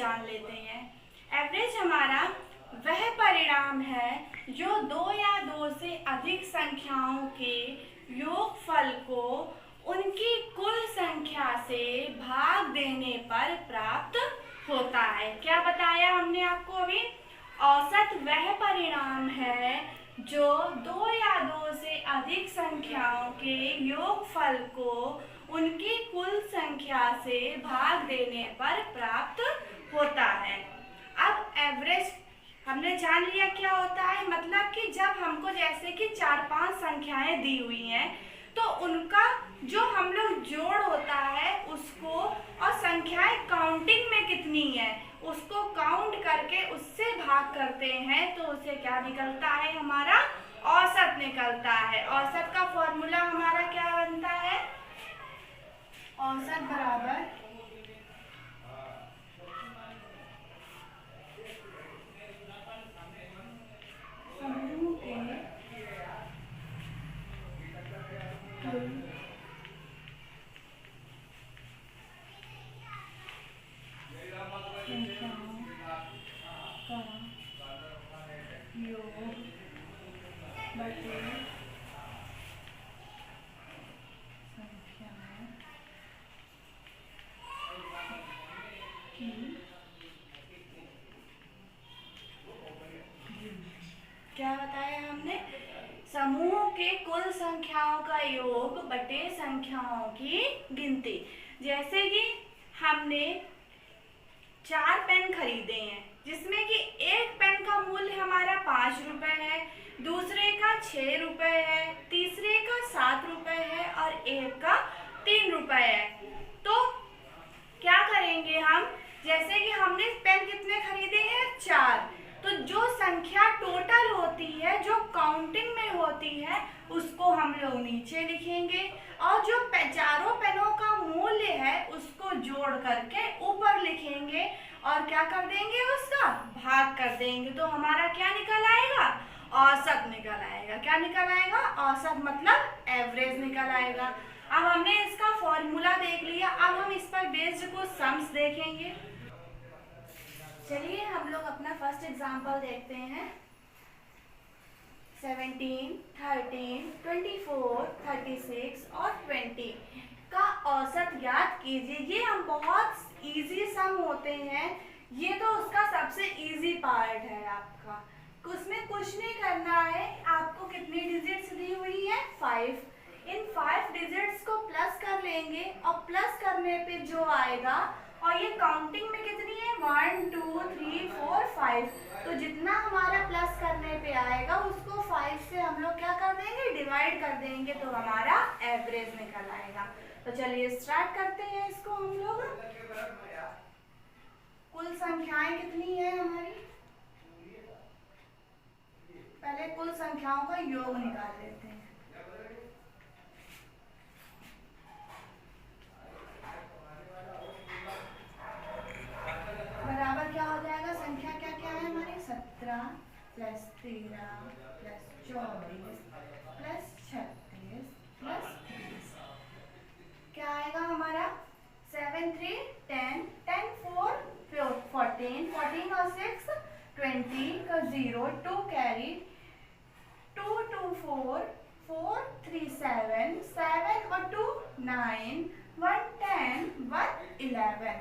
जान लेते हैं। एवरेज हमारा वह परिणाम है जो दो या दो से अधिक संख्याओं के योगफल को उनकी कुल संख्या से भाग देने पर प्राप्त होता है। क्या बताया हमने आपको अभी? औसत वह परिणाम है जो दो या दो से अधिक संख्याओं के योगफल को उनकी कुल संख्या से भाग देने पर प्राप्त होता है। अब एवरेज हमने जान लिया क्या होता है, मतलब कि जब हमको जैसे कि 4-5 संख्याएं दी हुई हैं तो उनका जो हम लोग जोड़ होता है उसको, और संख्याएं काउंटिंग में कितनी है उसको काउंट करके उससे भाग करते हैं तो उसे क्या निकलता है? हमारा औसत निकलता है। औसत का फॉर्मूला हमारा क्या बनता है? औसत बराबर समूह के कुल संख्याओं का योग बटे संख्याओं की क्या बताया हमने? समूह के कुल संख्याओं का योग बटे संख्याओं की गिनती। जैसे कि हमने 4 पेन खरीदे हैं जिसमें कि एक पेन का मूल्य हमारा 5 रुपए है, दूसरे का 6 रुपए है, तीसरे का 7 रुपए है और एक का 3 रुपए है। तो क्या करेंगे हम? जैसे कि हमने पेन कितने खरीदे हैं? 4। तो जो संख्या टोटल होती है, जो काउंटिंग में होती है, उसको हम लोग नीचे लिखेंगे और जो चारों पेनों का मूल्य है उसको जोड़ करके ऊपर लिखेंगे और क्या कर देंगे? उसका भाग कर देंगे। तो हमारा क्या निकल आएगा? औसत निकल आएगा। क्या निकल आएगा? औसत मतलब एवरेज निकल आएगा। अब हमने इसका फॉर्मूला देख लिया, अब हम इस पर बेस्ड कुछ सम्स देखेंगे। चलिए हम लोग अपना फर्स्ट एग्जांपल देखते हैं। 17, 13, 24, 36 और 20 का औसत ज्ञात कीजिए। ये हम बहुत इजी सम होते हैं, ये तो उसका सबसे इजी पार्ट है आपका। उसमें कुछ नहीं करना है, आपको कितनी डिजिट्स दी हुई है? 5। इन 5 डिजिट्स को प्लस कर लेंगे और प्लस करने पे जो आएगा, और ये काउंटिंग में कितनी है? 1 2 3 4 5। तो जितना हमारा प्लस करने पे आएगा उसको 5 से हम लोग क्या कर देंगे? डिवाइड कर देंगे, तो हमारा एवरेज निकल आएगा। तो चलिए स्टार्ट करते हैं इसको हम लोग। कुल संख्याएं कितनी है हमारी? पहले कुल संख्याओं का योग निकाल लेते हैं। बराबर क्या हो जाएगा? संख्या क्या क्या है हमारी? 17 + 13 + 24 + 36 + 30। क्या आएगा हमारा? 7 3 10 10 4 14 14 और 6 20 का 0 2 कैरी 2 2 4 4 3 7 7 और 2 9 1 10 1 11।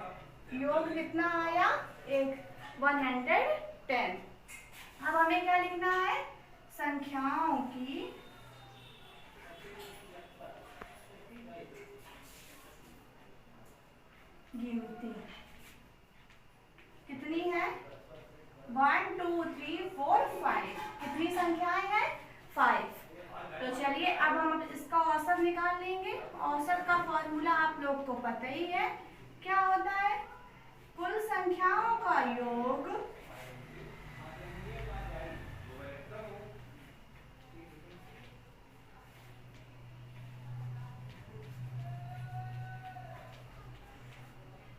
योग कितना आया? 110। अब हमें क्या लिखना है? संख्याओं की गिनती कितनी है? 1 2 3 4 5। कितनी संख्याएं हैं? 5। तो चलिए अब हम इसका औसत निकाल लेंगे। औसत का फॉर्मूला आप लोग को पता ही है, क्या होता है? कुल संख्याओं का योग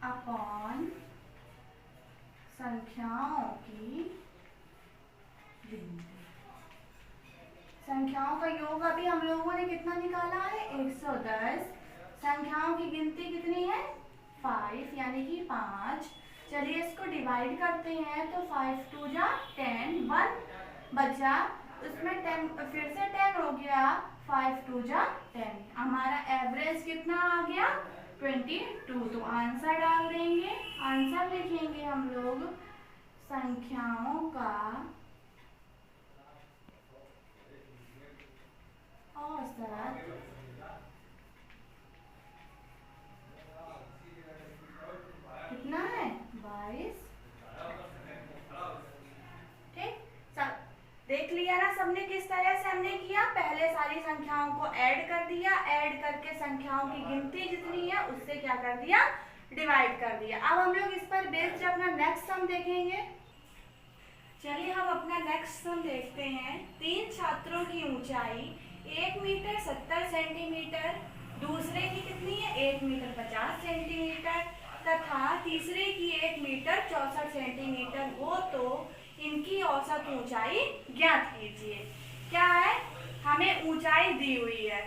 अपॉन संख्याओं की गिनती। संख्याओं का योग अभी हम लोगों ने कितना निकाला है? 110। संख्याओं की गिनती कितनी है? 5 यानी कि 5। चलिए इसको डिवाइड करते हैं तो 5 2 जा 10, 1 बचा, उसमें 10 फिर से 10 हो गया, 5 2 जा 10। हमारा एवरेज कितना आ गया 22। तो आंसर डाल देंगे, आंसर लिखेंगे हम लोग संख्याओं का औसत कितना है 22। ठीक, सब देख लिया ना सबने किस तरह से हमने किया। पहले सारी संख्याओं को ऐड कर दिया, ऐड करके संख्याओं की गिनती जितनी है उससे क्या कर दिया, डिवाइड कर दिया। अब हम लोग इस पर बेस्ड अपना नेक्स्ट सम देखेंगे। चलिए हम अपना नेक्स्ट सम देखते हैं। 3 छात्रों की ऊंचाई 1 मीटर 70 सेंटीमीटर, दूसरे की कितनी है 1 मीटर 50 सेंटीमीटर तथा तीसरे की 1 मीटर 64 सेंटीमीटर हो तो इनकी औसत ऊंचाई ज्ञात कीजिए। क्या है, हमें ऊंचाई दी हुई है,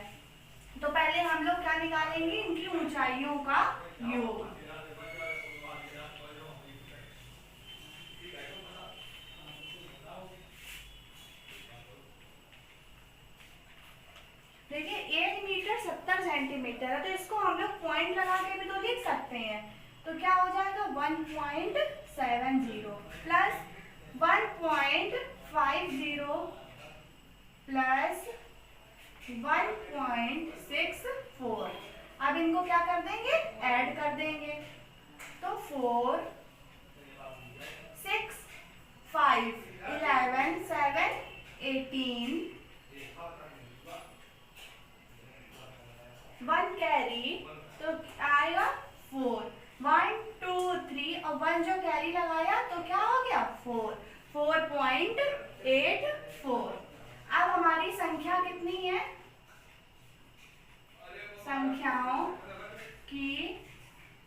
तो पहले हम लोग क्या निकालेंगे, इनकी ऊंचाइयों का योग। देखिए 1 मीटर 70 सेंटीमीटर है, तो इसको हम लोग पॉइंट लगा के भी तो लिख सकते हैं। तो क्या हो जाएगा 1.70 प्लस 1.50 प्लस 1.64। अब इनको क्या कर देंगे, ऐड कर देंगे। तो 4 6 5 11 7 18 1 कैरी तो आएगा 4 1 2 3 और 1 जो कैरी लगाया तो क्या हो गया 4 4.84। अब हमारी संख्या कितनी है, संख्याओं की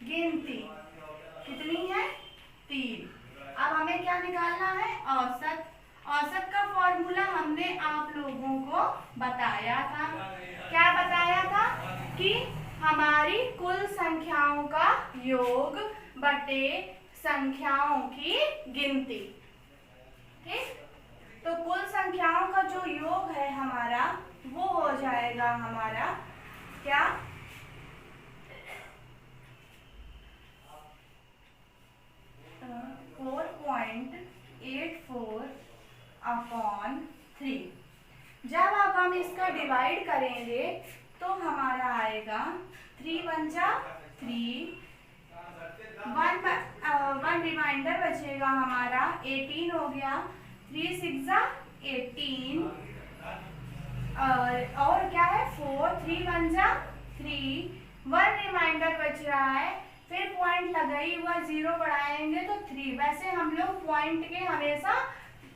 गिनती कितनी है 3। अब हमें क्या निकालना है, औसत। औसत का फॉर्मूला हमने आप लोगों को बताया था। क्या बताया था कि हमारी कुल संख्याओं का योग बटे संख्याओं की गिनती। ठीक, तो कुल संख्याओं का जो योग है हमारा वो हो जाएगा हमारा क्या 4.84/3। जब अब हम इसका डिवाइड करेंगे तो हमारा आएगा 3 1 जा 3, 1 रिमाइंडर बचेगा हमारा 18 हो गया, 3 6 जा 18 और क्या है 4 3 1 जा 3, 1 रिमाइंडर बच रहा है, फिर पॉइंट लगाई हुआ 0 बढ़ाएंगे तो 3। वैसे हम लोग पॉइंट के हमेशा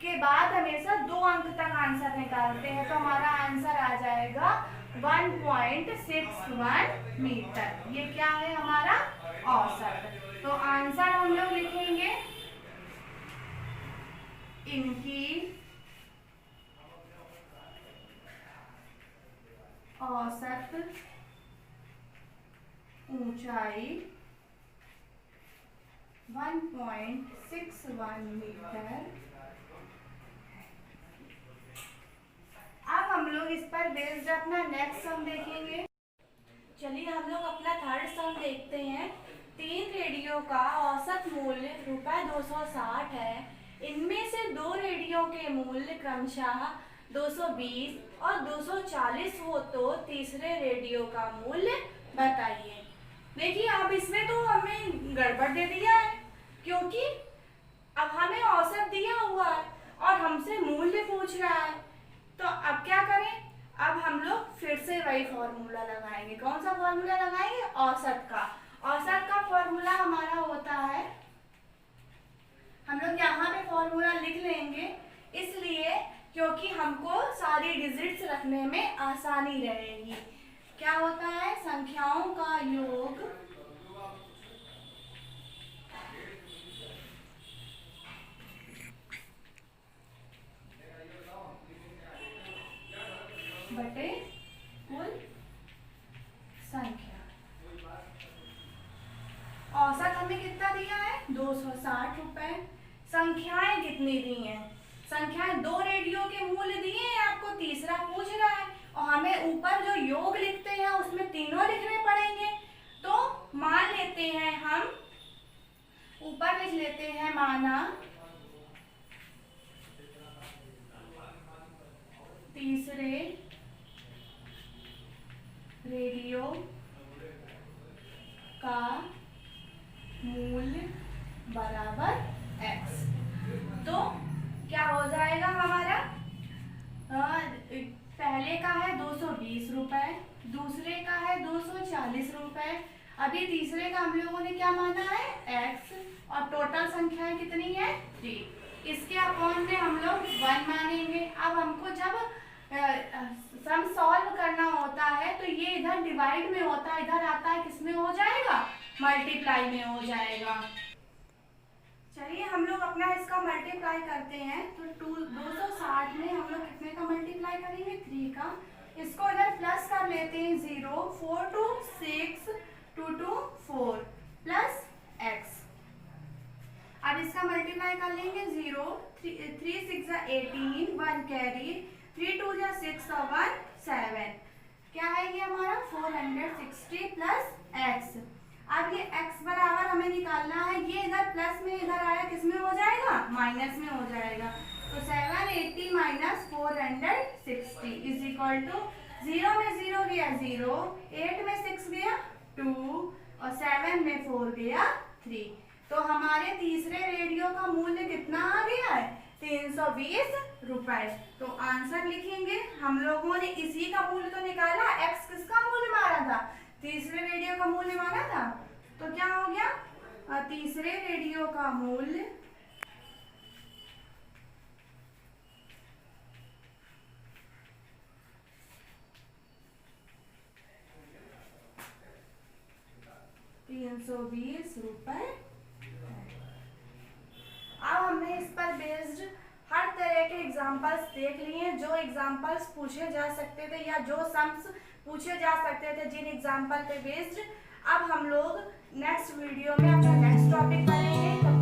के बाद हमेशा 2 अंक तक आंसर निकालते हैं, तो हमारा आंसर आ जाएगा 1.61 मीटर। ये क्या है हमारा औसत। तो आंसर हम लोग लिखेंगे इनकी औसत ऊंचाई 1.61 मीटर। अब हम लोग इस पर बेस्ड अपना नेक्स्ट सम देखेंगे। चलिए हम लोग अपना थर्ड सम देखते हैं। 3 रेडियो का औसत मूल्य ₹260 है। इनमें से 2 रेडियो के मूल्य क्रमशः 220 और 240 हो तो तीसरे रेडियो का मूल्य बताइए। देखिए अब इसमें तो हमें गड़बड़ दे दिया है, क्योंकि अब हमें औसत दिया हुआ है और हमसे मूल्य पूछ रहा है। तो अब क्या करें, अब हम लोग फिर से वही फॉर्मूला लगाएंगे। कौन सा फॉर्मूला लगाएंगे, औसत का। औसत का फॉर्मूला हमारा होता है, हम लोग यहाँ पे फॉर्मूला लिख लेंगे इसलिए क्योंकि हमको सारी डिजिट्स रखने में आसानी रहेगी। क्या होता है, संख्याओं का योग बटे कुल संख्या। औसत हमें कितना दिया है 260। 260 रुपए। संख्याएं कितनी दी हैं? संख्याएं 2 रेडियो के मूल्य दिए हैं, आपको तीसरा पूछ रहा है और हमें ऊपर जो योग लिखते हैं उसमें तीनों लिखने पड़ेंगे। तो मान लेते हैं हम, ऊपर लिख लेते हैं माना तीसरे रेडियो का मूल्य बराबर x। तो क्या हो जाएगा हमारा, पहले का है 220 रुपए, दूसरे का है 240 रुपए, अभी तीसरे का हम लोगों ने क्या माना है x, और टोटल संख्याएं कितनी है 3। इसके अपॉन में हम लोग 1 मानेंगे। अब हमको जब सम सॉल्व करना होता है तो ये इधर डिवाइड में होता है, इधर आता है किस में हो जाएगा, मल्टीप्लाई में हो जाएगा। चलिए हम लोग अपना इसका मल्टीप्लाई करते हैं। तो 260 में हम लोग कितने का मल्टीप्लाई करेंगे, 3 का। इसको इधर प्लस कर लेते हैं, 0 4 2 6 2 2 4 प्लस x। अब इसका मल्टीप्लाई कर लेंगे, 0 3 6 18 1 कैरी, 3 2 6 और 1 7। क्या है ये हमारा 460 प्लस x। अब ये x बराबर हमें निकालना है, ये इधर प्लस में इधर आया किस में हो जाएगा, माइनस में हो जाएगा। तो 780 माइनस 460 इज इक्वल टू 0 में 0 गया 0, 8 में 6 गया 2 और 7 में 4 गया 3। तो हमारे तीसरे रेडियो का मूल्य कितना आ गया है, 320 रुपए। तो आंसर लिखेंगे, हम लोगों ने इसी का मूल्य तो निकाला, x किसका मूल्य मारा था, तीसरे रेडियो का मूल्य माना था। तो क्या हो गया, तीसरे रेडियो का मूल्य ₹320। अब हमने इस पर बेस्ड हर तरह के एग्जाम्पल्स देख लिए, जो एग्जाम्पल्स पूछे जा सकते थे या जो सम्स पूछे जा सकते थे जिन एग्जाम्पल पे बेस्ड। अब हम लोग नेक्स्ट वीडियो में अपना नेक्स्ट टॉपिक करेंगे।